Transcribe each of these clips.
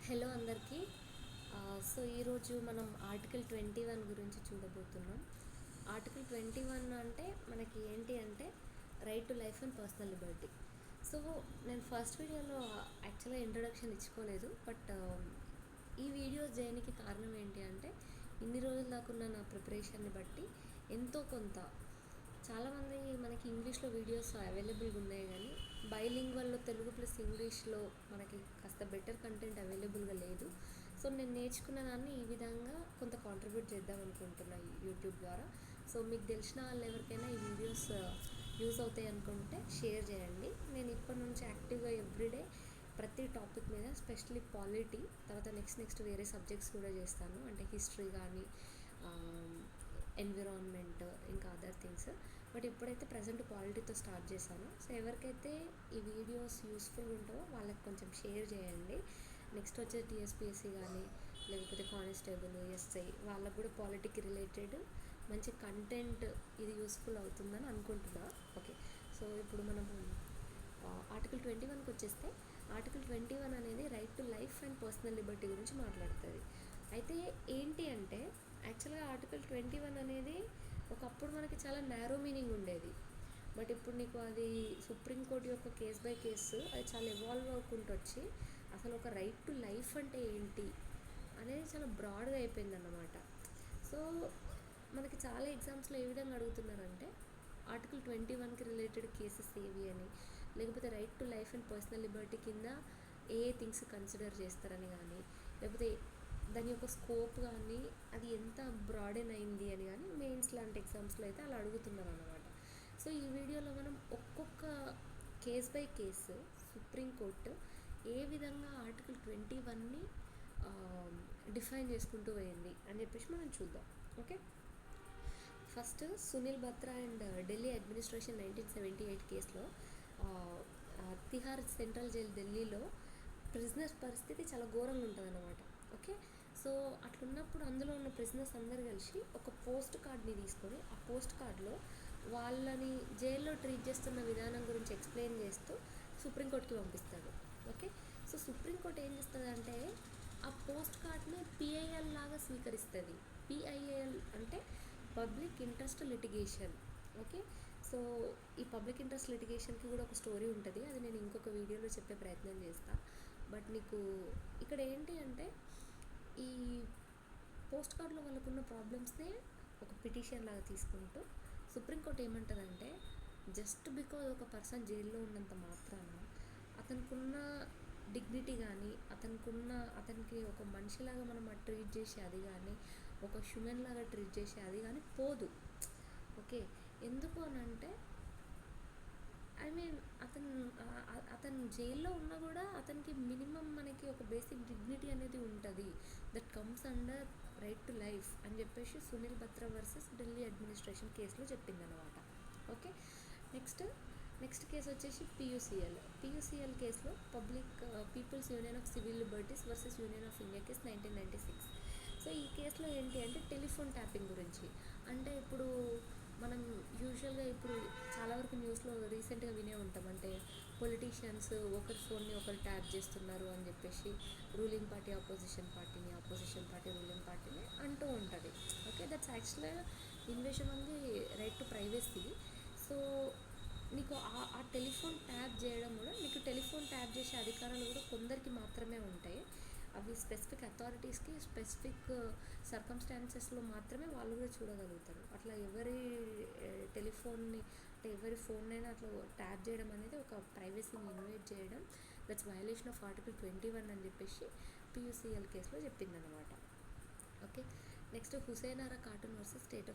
Hello అందరికీ. ఈరోజు మనం ఆర్టికల్ 21 గురించి చూడబోతున్నాం. ఆర్టికల్ 21 అంటే మనకి ఏంటి అంటే right to life and personal Liberty. So నేను ఫస్ట్ వీడియోలో యాక్చువల్గా ఇంట్రడక్షన్ ఇచ్చుకోలేదు. బట్ ఈ వీడియోస్ చేయడానికి కారణం ఏంటి అంటే ఇన్ని రోజుల దాకున్న నా ప్రిపరేషన్ని బట్టి ఎంతో కొంత చాలామంది మనకి ఇంగ్లీష్లో వీడియోస్ అవైలబుల్గా ఉన్నాయి, కానీ బైలింగ్వల్లో తెలుగు ప్లస్ ఇంగ్లీష్లో మనకి కాస్త బెటర్ కంటెంట్ అవైలబుల్గా లేదు. సో నేను నేర్చుకున్న దాన్ని ఈ విధంగా కొంత కాంట్రిబ్యూట్ చేద్దాం అనుకుంటున్నా యూట్యూబ్ ద్వారా. సో మీకు తెలిసిన వాళ్ళు ఎవరికైనా ఈ వీడియోస్ యూజ్ అవుతాయి అనుకుంటే షేర్ చేయండి. నేను ఇప్పటి నుంచి యాక్టివ్గా ఎవ్రీడే ప్రతి టాపిక్ మీద, స్పెషల్లీ పాలిటీ, తర్వాత నెక్స్ట్ వేరే సబ్జెక్ట్స్ కూడా చేస్తాను, అంటే హిస్టరీ కానీ ఎన్విరాన్మెంట్ ఇంకా అదర్ థింగ్స్. బట్ ఇప్పుడైతే ప్రజెంట్ పాలిటీతో స్టార్ట్ చేశాను. సో ఎవరికైతే ఈ వీడియోస్ యూస్ఫుల్ ఉంటావో వాళ్ళకి కొంచెం షేర్ చేయండి. నెక్స్ట్ వచ్చేసి టీఎస్పీఎస్సీ కానీ లేకపోతే కానిస్టేబుల్, ఎస్ఐ వాళ్ళకు కూడా పాలిటీకి రిలేటెడ్ మంచి కంటెంట్ ఇది యూస్ఫుల్ అవుతుందని అనుకుంటున్నా. ఓకే, సో ఇప్పుడు మనము ఆర్టికల్ 21కి వచ్చేస్తే ఆర్టికల్ 21 అనేది right to life and personal Liberty గురించి మాట్లాడుతుంది. అయితే ఏంటి అంటే యాక్చువల్గా ఆర్టికల్ 21 అనేది ఒకప్పుడు మనకి చాలా నేరో మీనింగ్ ఉండేది. బట్ ఇప్పుడు నీకు అది సుప్రీంకోర్టు యొక్క కేస్ బై కేసు అది చాలా ఎవాల్వ్ అవ్వకుండా వచ్చి అసలు ఒక రైట్ టు లైఫ్ అంటే ఏంటి అనేది చాలా బ్రాడ్గా అయిపోయింది అన్నమాట. సో మనకి చాలా ఎగ్జామ్స్లో ఏ విధంగా అడుగుతున్నారంటే ఆర్టికల్ 21కి రిలేటెడ్ కేసెస్ ఏవి అని, లేకపోతే right to life and personal Liberty కింద ఏ థింగ్స్ కన్సిడర్ చేస్తారని కానీ, లేకపోతే దాని యొక్క స్కోప్ కానీ అది ఎంత బ్రాడెన్ అయింది అని కానీ మెయిన్స్ లాంటి ఎగ్జామ్స్లో అయితే అలా అడుగుతున్నారు అన్నమాట. సో ఈ వీడియోలో మనం ఒక్కొక్క కేస్ బై కేసు సుప్రీంకోర్టు ఏ విధంగా ఆర్టికల్ 21ని డిఫైన్ చేసుకుంటూ పోయింది అని చెప్పేసి మనం చూద్దాం. Okay, first Sunil Batra and Delhi administration 1978 కేసులో తిహార్ సెంట్రల్ జైల్ ఢిల్లీలో ప్రిజనర్స్ పరిస్థితి చాలా ఘోరంగా ఉంటుంది అన్నమాట. ఓకే, సో అట్లున్నప్పుడు అందులో ఉన్న ప్రిజనర్స్ అందరూ కలిసి ఒక పోస్ట్ కార్డ్ని తీసుకొని ఆ పోస్ట్ కార్డ్లో వాళ్ళని జైల్లో ట్రీట్ చేస్తున్న విధానం గురించి ఎక్స్ప్లెయిన్ చేస్తూ సుప్రీంకోర్టుకి పంపిస్తాడు. ఓకే, సో సుప్రీంకోర్టు ఏం చేస్తుంది అంటే ఆ పోస్ట్ కార్డ్ని పిఐఎల్ లాగా స్వీకరిస్తుంది. పిఐఎల్ అంటే public interest litigation. Okay, so ఈ పబ్లిక్ ఇంట్రెస్ట్ లిటిగేషన్కి కూడా ఒక స్టోరీ ఉంటుంది, అది నేను ఇంకొక వీడియోలో చెప్పే ప్రయత్నం చేస్తాను. బట్ నీకు ఇక్కడ ఏంటి అంటే ఈ పోస్ట్ కార్డ్లో వాళ్ళకున్న ప్రాబ్లమ్స్నే ఒక పిటిషన్ లాగా తీసుకుంటూ సుప్రీంకోర్టు ఏమంటుందంటే జస్ట్ బికాజ్ ఒక పర్సన్ జైల్లో ఉన్నంత మాత్రాన అతనికున్న డిగ్నిటీ కానీ అతనికి ఒక మనిషిలాగా మనం ట్రీట్ చేసే అది కానీ, ఒక హ్యూమన్ లాగా ట్రీట్ చేసే అది కానీ పోదు. ఓకే, ఎందుకు అని అంటే ఐ మీన్ అతను జైల్లో ఉన్నా కూడా అతనికి మినిమం మనకి ఒక బేసిక్ డిగ్నిటీ అనేది ఉంటుంది, that comes under right to life అని చెప్పేసి సునీల్ బత్రా వర్సెస్ ఢిల్లీ అడ్మినిస్ట్రేషన్ కేసులో చెప్పిందనమాట. ఓకే, నెక్స్ట్ కేసు వచ్చేసి పియూసీఎల్ కేసులో people's union of civil liberties versus union of India case 1996. So ఈ కేసులో ఏంటి అంటే టెలిఫోన్ ట్యాపింగ్ గురించి. అంటే ఇప్పుడు మనం యూజువల్గా ఇప్పుడు చాలా వరకు న్యూస్లో రీసెంట్గా వినే ఉంటాం, అంటే పొలిటీషియన్స్ ఒకరి ఫోన్ని ఒకరు ట్యాప్ చేస్తున్నారు అని చెప్పేసి ruling party opposition party ruling పార్టీని అంటూ ఉంటుంది. ఓకే, దట్స్ యాక్చువల్గా invasion on the right to privacy. So నీకు ఆ టెలిఫోన్ ట్యాప్ చేయడం కూడా, నీకు టెలిఫోన్ ట్యాప్ చేసే అధికారాలు కూడా కొందరికి మాత్రమే ఉంటాయి. అవి స్పెసిఫిక్ అథారిటీస్కి స్పెసిఫిక్ సర్కమ్స్టాన్సెస్లో మాత్రమే వాళ్ళు కూడా చూడగలుగుతారు. అట్లా ఎవరి టెలిఫోన్ని అంటే ఎవరి ఫోన్నైనా అట్లా ట్యాప్ చేయడం అనేది ఒక ప్రైవసీని ఇన్వేట్ చేయడం, దట్స్ వయలేషన్ ఆఫ్ ఆర్టికల్ 21 అని చెప్పేసి పియూసీఎల్ కేసులో చెప్పిందనమాట. Okay, next Hussainara Khatoon versus state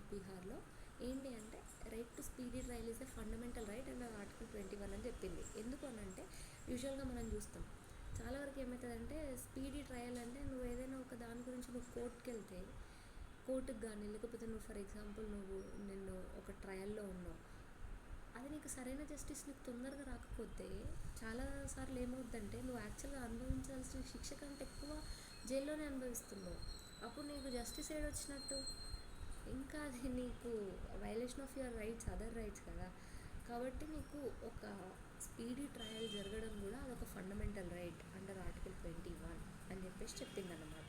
of బీహార్లో ఏంటి అంటే right to speedy trial is a fundamental right and article 21 అని చెప్పింది. ఎందుకు అని అంటే యూజువల్గా మనం చూస్తాం చాలా వరకు ఏమవుతుందంటే స్పీడీ ట్రయల్ అంటే నువ్వు ఏదైనా ఒక దాని గురించి నువ్వు కోర్టుకి కానీ, లేకపోతే నువ్వు ఫర్ ఎగ్జాంపుల్ నిన్ను ఒక ట్రయల్లో ఉన్నావు, అది నీకు సరైన జస్టిస్ నీకు తొందరగా రాకపోతే చాలాసార్లు ఏమవుతుందంటే నువ్వు యాక్చువల్గా అనుభవించాల్సిన శిక్ష కంటే ఎక్కువ జైల్లోనే అనుభవిస్తున్నావు. అప్పుడు నీకు జస్టిస్ ఏడొచ్చినట్టు, ఇంకా అది నీకు violation of your rights, other rights కదా. కాబట్టి నీకు ఒక స్పీడీ ట్రయల్ జరగడం కూడా అదొక ఫండమెంటల్ రైట్ అండర్ ఆర్టికల్ 21 అని చెప్పేసి చెప్పిందన్నమాట.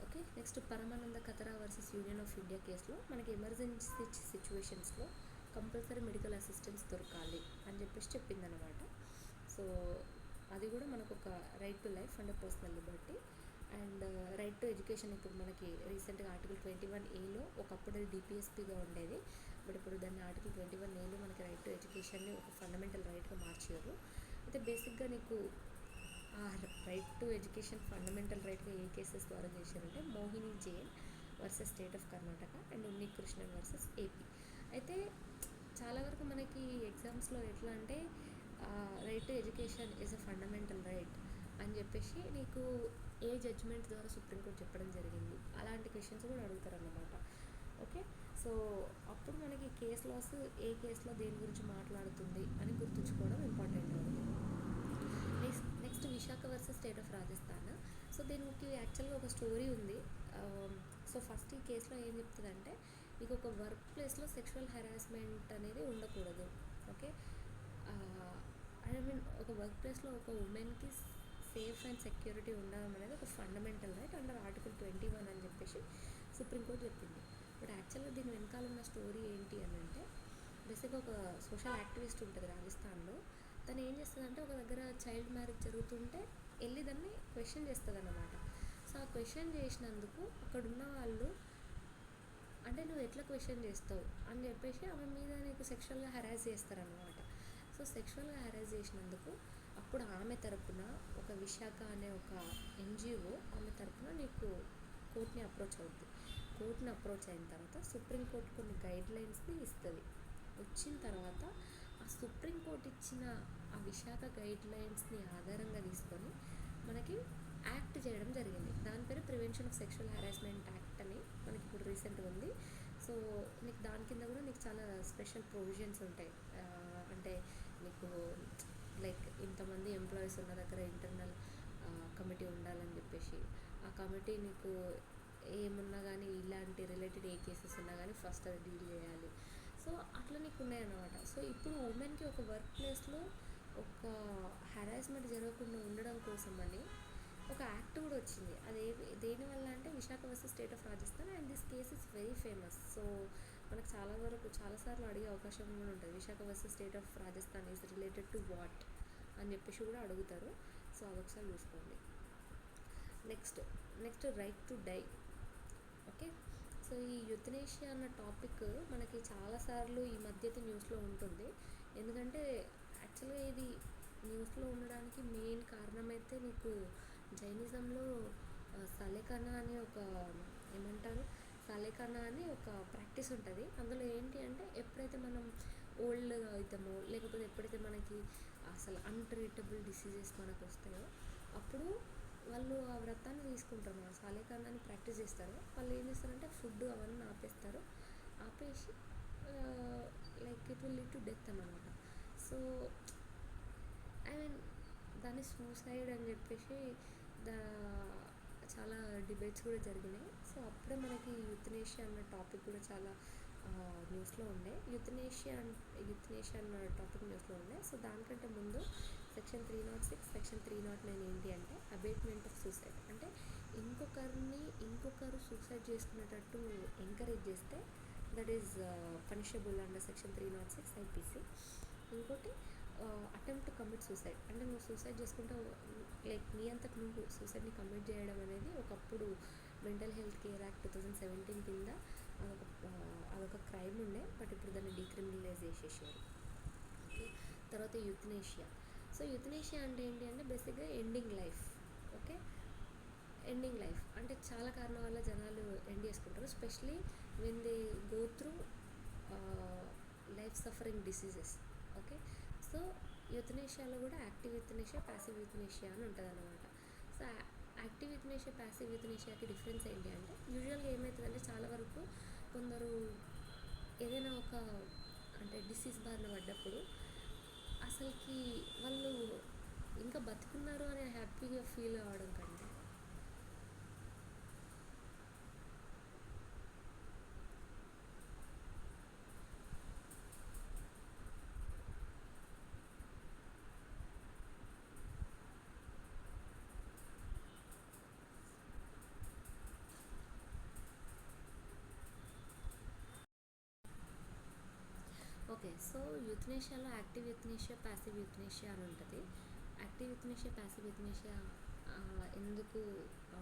Okay, next Parmanand Katara versus union of India కేసులో మనకి ఎమర్జెన్సీ సిచ్యువేషన్స్లో కంపల్సరీ మెడికల్ అసిస్టెన్స్ దొరకాలి అని చెప్పేసి చెప్పిందనమాట. సో అది కూడా మనకు ఒక right to life and personal Liberty and right to education. ఇప్పుడు మనకి రీసెంట్గా ఆర్టికల్ 21A ఒకప్పుడు అది డిపిఎస్పీగా ఉండేది, బట్ ఇప్పుడు దాన్ని ఆర్టికల్ 21A మనకి రైట్ టు ఎడ్యుకేషన్ని ఒక ఫండమెంటల్ రైట్గా మార్చారు. అయితే బేసిక్గా నీకు ఆ రైట్ టు ఎడ్యుకేషన్ ఫండమెంటల్ రైట్గా ఏ కేసెస్ ద్వారా చేశారంటే Mohini Jain versus state of Karnataka and Unni Krishnan versus AP. అయితే చాలా వరకు మనకి ఎగ్జామ్స్లో ఎట్లా అంటే right to education is a fundamental right అని చెప్పేసి నీకు ఏ జడ్జ్మెంట్ ద్వారా సుప్రీంకోర్టు చెప్పడం జరిగింది అలాంటి క్వశ్చన్స్ కూడా అడుగుతారన్నమాట. ఓకే, సో అప్పుడు మనకి కేస్ లాస్ ఏ కేసులో దేని గురించి మాట్లాడుతుంది అని గుర్తుంచుకోవడం ఇంపార్టెంట్ అవుతుంది. Next Visakha versus state of Rajasthan. So దీనికి యాక్చువల్గా ఒక స్టోరీ ఉంది. సో ఫస్ట్ ఈ కేసులో ఏం చెప్తుందంటే మీకు ఒక వర్క్ ప్లేస్లో సెక్షువల్ హెరాస్మెంట్ అనేది ఉండకూడదు. ఓకే, ఐ మీన్ ఒక వర్క్ ప్లేస్లో ఒక ఉమెన్కి సేఫ్ అండ్ సెక్యూరిటీ ఉండడం అనేది ఒక ఫండమెంటల్ రైట్ అండర్ ఆర్టికల్ 21 అని చెప్పేసి సుప్రీంకోర్టు చెప్పింది. బట్ యాక్చువల్గా దీని వెనకాల ఉన్న స్టోరీ ఏంటి అని అంటే బేసిక్గా ఒక సోషల్ యాక్టివిస్ట్ ఉంటుంది రాజస్థాన్లో. తను ఏం చేస్తుందంటే ఒక దగ్గర చైల్డ్ మ్యారేజ్ జరుగుతుంటే వెళ్ళి దాన్ని క్వశ్చన్ చేస్తుంది అన్నమాట. సో ఆ క్వశ్చన్ చేసినందుకు అక్కడున్న వాళ్ళు అంటే నువ్వు ఎట్లా క్వశ్చన్ చేస్తావు అని చెప్పేసి ఆమె మీద నీకు సెక్షువల్గా హెరాస్ చేస్తారనమాట. సో సెక్షువల్గా హెరాస్ చేసినందుకు అప్పుడు ఆమె తరపున ఒక విశాఖ అనే ఒక ఎన్జిఓ ఆమె తరపున నీకు కోర్ట్ని అప్రోచ్ అవుతుంది. కోర్ట్ని అప్రోచ్ అయిన తర్వాత సుప్రీంకోర్టు కొన్ని గైడ్లైన్స్ని ఇస్తుంది. వచ్చిన తర్వాత ఆ సుప్రీంకోర్టు ఇచ్చిన ఆ విశాఖ గైడ్లైన్స్ని ఆధారంగా తీసుకొని మనకి యాక్ట్ చేయడం జరిగింది. దాని పేరు prevention of sexual harassment act అని మనకి ఇప్పుడు రీసెంట్గా ఉంది. సో నీకు దాని కింద కూడా నీకు చాలా స్పెషల్ ప్రొవిజన్స్ ఉంటాయి. అంటే నీకు లైక్ ఇంతమంది ఎంప్లాయీస్ ఉన్న దగ్గర ఇంటర్నల్ కమిటీ ఉండాలని చెప్పేసి ఆ కమిటీ నీకు ఏమున్నా కానీ ఇలాంటి రిలేటెడ్ ఏ కేసెస్ ఉన్నా కానీ ఫస్ట్ అది డీల్ చేయాలి. సో అట్లా నీకు ఉన్నాయన్నమాట. సో ఇప్పుడు ఉమెన్కి ఒక వర్క్ ప్లేస్లో ఒక హెరాస్మెంట్ జరగకుండా ఉండడం కోసమని ఒక యాక్ట్ కూడా వచ్చింది. అది దేనివల్ల అంటే Vishaka versus state of Rajasthan and this case is very famous. So మనకు చాలాసార్లు అడిగే అవకాశం కూడా ఉంటుంది. Vishaka versus state of Rajasthan is related to what అని చెప్పేసి కూడా అడుగుతారు. సో అదొకసారి చూసుకోండి. Next right to die. Okay, so ఈ యుథనేషియా అన్న టాపిక్ మనకి చాలాసార్లు ఈ మధ్య న్యూస్లో ఉంటుంది. ఎందుకంటే యాక్చువల్గా ఇది న్యూస్లో ఉండడానికి మెయిన్ కారణమైతే నీకు జైనిజంలో సాలేఖానా అని ఒక సాలేఖానా అని ఒక ప్రాక్టీస్ ఉంటుంది. అందులో ఏంటి అంటే ఎప్పుడైతే మనం ఓల్డ్గా అవుతామో లేకపోతే ఎప్పుడైతే మనకి అసలు అన్ట్రీటబుల్ డిసీజెస్ మనకు వస్తాయో అప్పుడు వాళ్ళు ఆ వ్రతాన్ని తీసుకుంటారు, మన సాలేఖానాని ప్రాక్టీస్ చేస్తారు. వాళ్ళు ఏం చేస్తారంటే ఫుడ్ అవన్నీ ఆపేసి like it will lead to death అన్నమాట. సో ఐ మీన్ దాన్ని సూసైడ్ అని చెప్పేసి చాలా డిబేట్స్ కూడా జరిగినాయి. సో అప్పుడే మనకి యుథనేషియా అన్న టాపిక్ కూడా చాలా న్యూస్లో ఉండే. యుథనేషియా అన్న టాపిక్ న్యూస్లో ఉండే. సో దానికంటే ముందు సెక్షన్ 306, సెక్షన్ 309 ఏంటి అంటే అబేట్మెంట్ ఆఫ్ సూసైడ్. అంటే ఇంకొకరు సూసైడ్ చేసుకునేటట్టు ఎంకరేజ్ చేస్తే that is punishable under section 306 IPC. ఇంకోటి అటెంప్ట్ టు కమిట్ సూసైడ్, అంటే నువ్వు సూసైడ్ చేసుకుంటే లైక్ నీ అంతకు నువ్వు సూసైడ్ని కమిట్ చేయడం అనేది ఒకప్పుడు మెంటల్ హెల్త్ కేర్ యాక్ట్ 2017 కింద అదొక క్రైమ్ ఉండే, బట్ ఇప్పుడు దాన్ని డీక్రిమినలైజ్ చేసేసారు. ఓకే, తర్వాత యుథనేషియా. సో యుథనేషియా అంటే ఏంటి అంటే బేసిక్గా ending life. Okay, ending life అంటే చాలా కారణాల వల్ల జనాలు ఎండ్ చేసుకుంటారు, especially when they go through life suffering diseases. Okay, so యుథనేషియాలో కూడా యాక్టివ్ యుథనేషియా, ప్యాసివ్ యుథనేషియా అని ఉంటుంది అన్నమాట. సో యాక్టివ్ యుథనేషియా, ప్యాసివ్ యుథనేషియాకి డిఫరెన్స్ ఏంటి అంటే యూజువల్గా ఏమవుతుందంటే చాలా వరకు కొందరు ఏదైనా ఒక అంటే డిసీజ్ బారిన పడ్డప్పుడు అసలుకి వాళ్ళు ఇంకా బతుకున్నారు అని హ్యాపీగా ఫీల్ అవ్వడం కంటే సో యూథనేషియాలో యాక్టివ్ యూథనేషియా, ప్యాసివ్ యూథనేషియా అని ఉంటుంది. యాక్టివ్ యూథనేషియా, ప్యాసివ్ యూథనేషియా ఎందుకు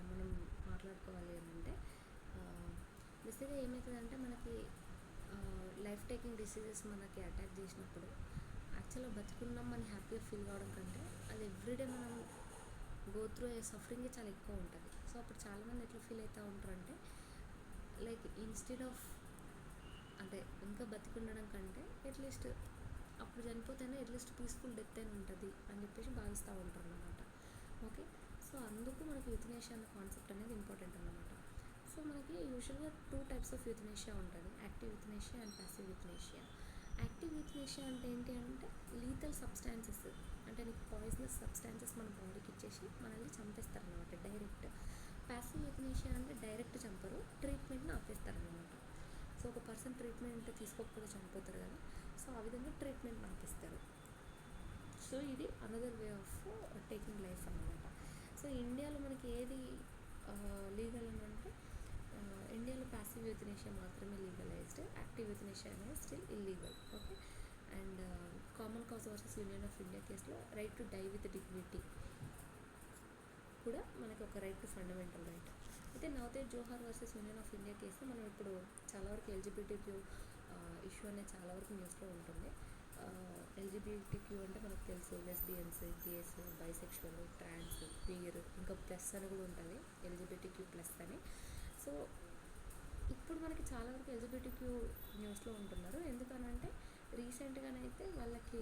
మనం మాట్లాడుకోవాలి అని అంటే, బేసిక్గా ఏమవుతుందంటే మనకి లైఫ్ టేకింగ్ డిసీజెస్ మనకి అటాక్ చేసినప్పుడు యాక్చువల్గా బతుకున్నాం అని హ్యాపీగా ఫీల్ కావడం కంటే అది ఎవ్రీడే మనం గో త్రూ అయ్యే సఫరింగ్ చాలా ఎక్కువ ఉంటుంది. సో అప్పుడు చాలామంది ఎట్లా ఫీల్ అవుతూ ఉంటారంటే, లైక్ ఇన్స్టెడ్ ఆఫ్ అంటే ఇంకా బతికుండడం కంటే అట్లీస్ట్ అప్పుడు చనిపోతేనే అట్లీస్ట్ పీస్ఫుల్ డెత్ అయినా ఉంటుంది అని చెప్పేసి భావిస్తూ ఉంటారు అన్నమాట. ఓకే, సో అందుకు మనకి యూథనేషియా అన్న కాన్సెప్ట్ అనేది ఇంపార్టెంట్ అన్నమాట. సో మనకి యూజువల్గా 2 టైప్స్ ఆఫ్ యూథనేషియా ఉంటుంది, యాక్టివ్ యూథనేషియా అండ్ ప్యాసివ్ యూథనేషియా. యాక్టివ్ యూథనేషియా అంటే ఏంటి అంటే లీథల్ సబ్స్టాన్సెస్, అంటే నీకు పాయిజనస్ సబ్స్టాన్సెస్ మన బాడీకి ఇచ్చేసి మనల్ని చంపేస్తారు అనమాట డైరెక్ట్. ప్యాసివ్ యూథనేషియా అంటే డైరెక్ట్ చంపరు, ట్రీట్మెంట్ని ఆపేస్తారనమాట. సో ఒక పర్సన్ ట్రీట్మెంట్ తీసుకోకపోతే చనిపోతారు కదా, సో ఆ విధంగా ట్రీట్మెంట్ ఆపేస్తారు. సో ఇది another way of taking life అన్నమాట. సో ఇండియాలో మనకి ఏది లీగల్ అని అంటే, ఇండియాలో ప్యాసివ్ యూథనేషియా మాత్రమే లీగలైజ్డ్, యాక్టివ్ యూథనేషియా అనేది still illegal. Okay, and common cause versus union of India కేసులో right to die with dignity కూడా మనకి ఒక రైట్ టు ఫండమెంటల్ రైట్. అయితే Navtej Johar versus union of India case మనం ఇప్పుడు చాలా వరకు ఎల్జిబిటిక్యూ ఇష్యూ అనేది చాలా వరకు న్యూస్లో ఉంటుంది. ఎల్జిబిటిక్యూ అంటే మనకు తెలుసు, లెస్బియన్స్, గేస్, బైసెక్షువల్, ట్రాన్స్, క్వీర్, ఇంకా ప్లస్ అని కూడా ఉంటుంది, ఎల్జిబిటిక్యూ ప్లస్ అని. సో ఇప్పుడు మనకి చాలా వరకు ఎల్జిబిటిక్యూ న్యూస్లో ఉంటున్నారు. ఎందుకనంటే రీసెంట్గానైతే వాళ్ళకి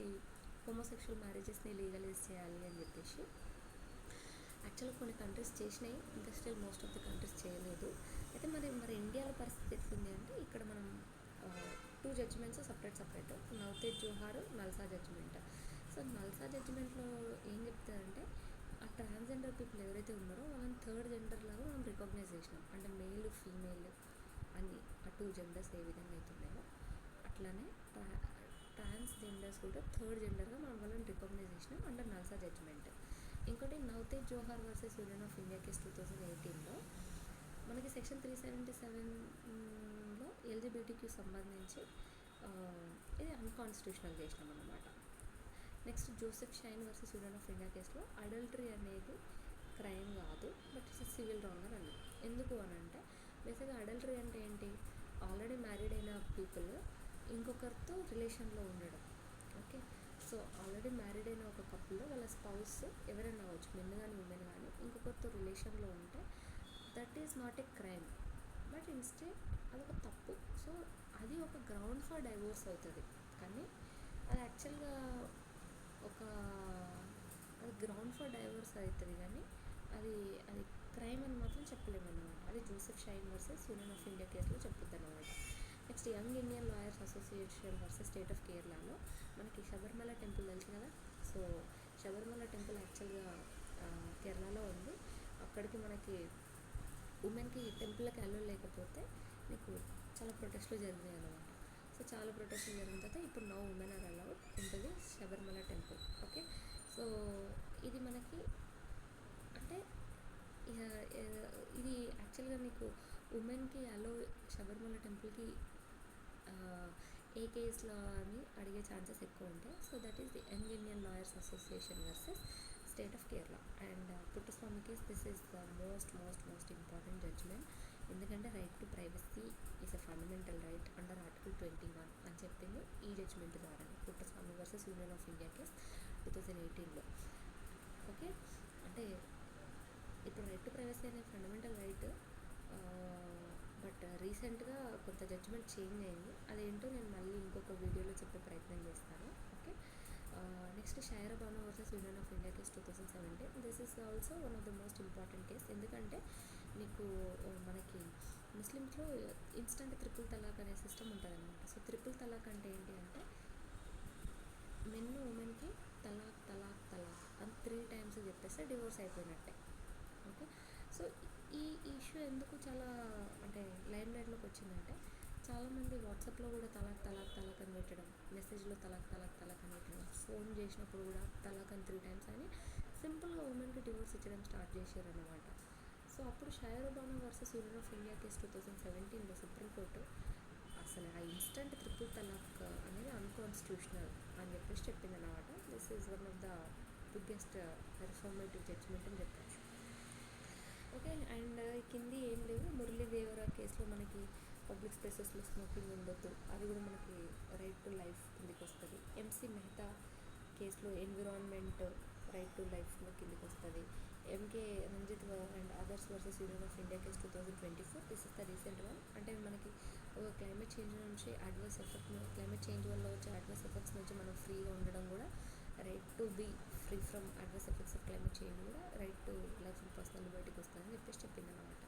హోమోసెక్షువల్ మ్యారేజెస్ని లీగలైజ్ చేయాలి అని చెప్పేసి యాక్చువల్గా కొన్ని కంట్రీస్ చేసినాయి, ఇంకా still most of the countries చేయలేదు. అయితే మరి ఇండియాలో పరిస్థితి ఎట్లుంది అంటే, ఇక్కడ మనం 2 జడ్జిమెంట్స్ సపరేట్, నవతేజ్ జోహార్, నల్సా జడ్జిమెంట్. సో నల్సా జడ్జిమెంట్లో ఏం చెప్తారంటే, ఆ ట్రాన్స్జెండర్ పీపుల్ ఎవరైతే ఉన్నారో వాళ్ళని థర్డ్ జెండర్ లాగా మనం రికగ్నైజ్ చేసినాం. అంటే మేల్, ఫీమేల్ అని ఆ 2 జెండర్స్ ఏ విధంగా అవుతున్నాయో అట్లానే ట్రాన్స్జెండర్స్ కూడా థర్డ్ జెండర్గా మనం వాళ్ళని రికగ్నైజ్ చేసినాం అండర్ నల్సా జడ్జిమెంట్. ఇంకోటి Navtej Johar versus union of India case 2018లో మనకి సెక్షన్ 377లో ఎల్జిబిటిక్యూ సంబంధించి ఇది అన్కాన్స్టిట్యూషనల్ చేసినాం అన్నమాట. Next Joseph Shine versus union of India కేసులో అడల్టరీ అనేది క్రైమ్ కాదు, బట్ ఇట్స్ సివిల్ రాంగ్ అని అన్నాం. ఎందుకు అని అంటే, బేసిక్గా అడల్టరీ అంటే ఏంటి, ఆల్రెడీ మ్యారీడ్ అయిన పీపుల్ ఇంకొకరితో రిలేషన్లో ఉండడం. ఓకే, సో ఆల్రెడీ మ్యారీడ్ అయిన ఒక కపుల్లో వాళ్ళ స్పౌస్ ఎవరైనా అవ్వచ్చు, మెన్ కానీ ఉమెన్ కానీ, ఇంకొకరితో రిలేషన్లో ఉంటే that is not a crime, but instead అదొక తప్పు. సో అది ఒక గ్రౌండ్ ఫర్ డైవోర్స్ అవుతుంది, కానీ అది యాక్చువల్గా ఒక అది గ్రౌండ్ ఫర్ డైవోర్స్ అవుతుంది, కానీ అది క్రైమ్ అని మాత్రం చెప్పలేము అన్నమాట. అది Joseph Shine versus union of India కేసులో చెప్పుద్ది అన్నమాట. Next young Indian lawyers association versus state of కేరళలో మనకి శబరిమల టెంపుల్ తెలుసు కదా. సో శబరిమల టెంపుల్ యాక్చువల్గా కేరళలో ఉంది. అక్కడికి మనకి ఉమెన్కి టెంపుల్కి అలో లేకపోతే నీకు చాలా ప్రొటెస్ట్లు జరిగినాయి అన్నమాట. సో చాలా ప్రొటెస్ట్లు జరిగిన తర్వాత ఇప్పుడు నో ఉమెన్ ఆర్ అలౌడ్ ఉంటుంది శబరిమల టెంపుల్. ఓకే, సో ఇది మనకి అంటే ఇది యాక్చువల్గా నీకు ఉమెన్కి అలో శబరిమల టెంపుల్కి ఏ కేసులో అని అడిగే ఛాన్సెస్ ఎక్కువ ఉంటాయి. So that is the young Indian lawyers association versus state of Kerala. And Puttaswamy case, this is the most important judgment. ఎందుకంటే right to privacy is a fundamental right under article 21 అని చెప్పింది ఈ జడ్జ్మెంట్ ద్వారా. Puttaswamy versus union of India case 2018లో. Okay, అంటే ఇప్పుడు right to privacy అనే fundamental right, but రీసెంట్గా కొంత జడ్జ్మెంట్ చేంజ్ అయింది. అదేంటో నేను మళ్ళీ ఇంకొక వీడియోలో చెప్పే ప్రయత్నం చేస్తాను. Okay, next Shayara Bano versus union of India case 2017. This is also one of the most important case. ఎందుకంటే నీకు మనకి ముస్లిమ్స్లో ఇన్స్టంట్ ట్రిపుల్ తలాక్ అనే సిస్టమ్ ఉంటుంది అనమాట. సో ట్రిపుల్ తలాక్ అంటే ఏంటి అంటే, మెన్ ఉమెన్కి తలాక్ తలాక్ తలాక్ అని 3 times చెప్పేస్తే డివోర్స్ అయిపోయినట్టే. ఓకే, సో ఈ ఇష్యూ ఎందుకు చాలా అంటే లైమ్ లైట్లోకి వచ్చిందంటే, చాలామంది వాట్సాప్లో కూడా తలాక్ తలాక్ తలాక్ అని పెట్టడం, మెసేజ్లో తలాక్ తలాక్ తలాక్ అని పెట్టడం, ఫోన్ చేసినప్పుడు కూడా తలాక్ అని 3 times అని సింపుల్గా ఉమెన్కి డివోర్స్ ఇచ్చడం స్టార్ట్ చేశారు అన్నమాట. సో అప్పుడు Shayara Bano versus union of India case 2017లో సుప్రీంకోర్టు అసలు ఆ ఇన్స్టంట్ ట్రిపుల్ తలాక్ అనేది అన్కాన్స్టిట్యూషనల్ అని చెప్పేసి చెప్పింది అనమాట. This is one of the biggest reformative judgement అని చెప్పచ్చు. ఓకే, అండ్ కింది ఏం లేవు. మురళీ దేవరా కేసులో మనకి పబ్లిక్ స్పేసెస్లో స్మోకింగ్ ఉండొద్దు, అది కూడా మనకి రైట్ టు లైఫ్ కిందికి వస్తుంది. ఎంసీ మెహతా కేసులో ఎన్విరాన్మెంట్ రైట్ టు లైఫ్ కిందికి వస్తుంది. MK Ranjit and others versus union of India case 2024, this is the recent one. అంటే మనకి క్లైమేట్ చేంజ్ నుంచి అడ్వర్స్ ఎఫెక్ట్, క్లైమేట్ చేంజ్ వల్ల వచ్చే అడ్వర్స్ ఎఫెక్ట్స్ నుంచి మనం ఫ్రీగా ఉండడం కూడా right to be free from adverse effects of climate change కూడా right to life and personal లిబర్టీకి వస్తుందని చెప్పేసి చెప్పింది అనమాట.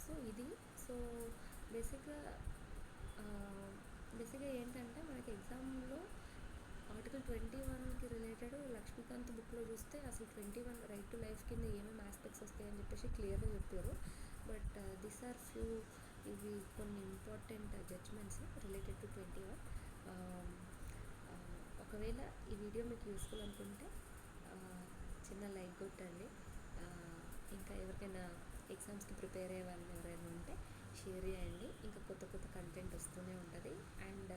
సో ఇది బేసిక్గా ఏంటంటే మనకి ఎగ్జామ్లో ఆర్టికల్ 21కి రిలేటెడ్ లక్ష్మీకాంత్ బుక్లో చూస్తే అసలు 21 రైట్ టు లైఫ్ కింద ఏమేమి ఆస్పెక్ట్స్ వస్తాయని చెప్పేసి క్లియర్గా చెప్పారు. బట్ దిస్ ఆర్ ఫ్యూ, ఇవి కొన్ని ఇంపార్టెంట్ జడ్జ్మెంట్స్ రిలేటెడ్ టు 21. ఒకవేళ ఈ వీడియో మీకు యూస్ఫుల్ అనుకుంటే చిన్న లైక్ కొట్టండి. ఇంకా ఎవరికైనా ఎగ్జామ్స్కి ప్రిపేర్ అయ్యే వాళ్ళు ఎవరైనా ఉంటే షేర్ చేయండి. ఇంకా కొత్త కొత్త కంటెంట్ వస్తూనే ఉంటుంది. అండ్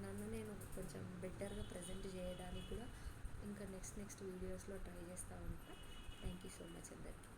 నన్ను నేను కొంచెం బెటర్గా ప్రజెంట్ చేయడానికి కూడా ఇంకా నెక్స్ట్ వీడియోస్లో ట్రై చేస్తూ ఉంటాను. థ్యాంక్ యూ సో మచ్ అందరికీ.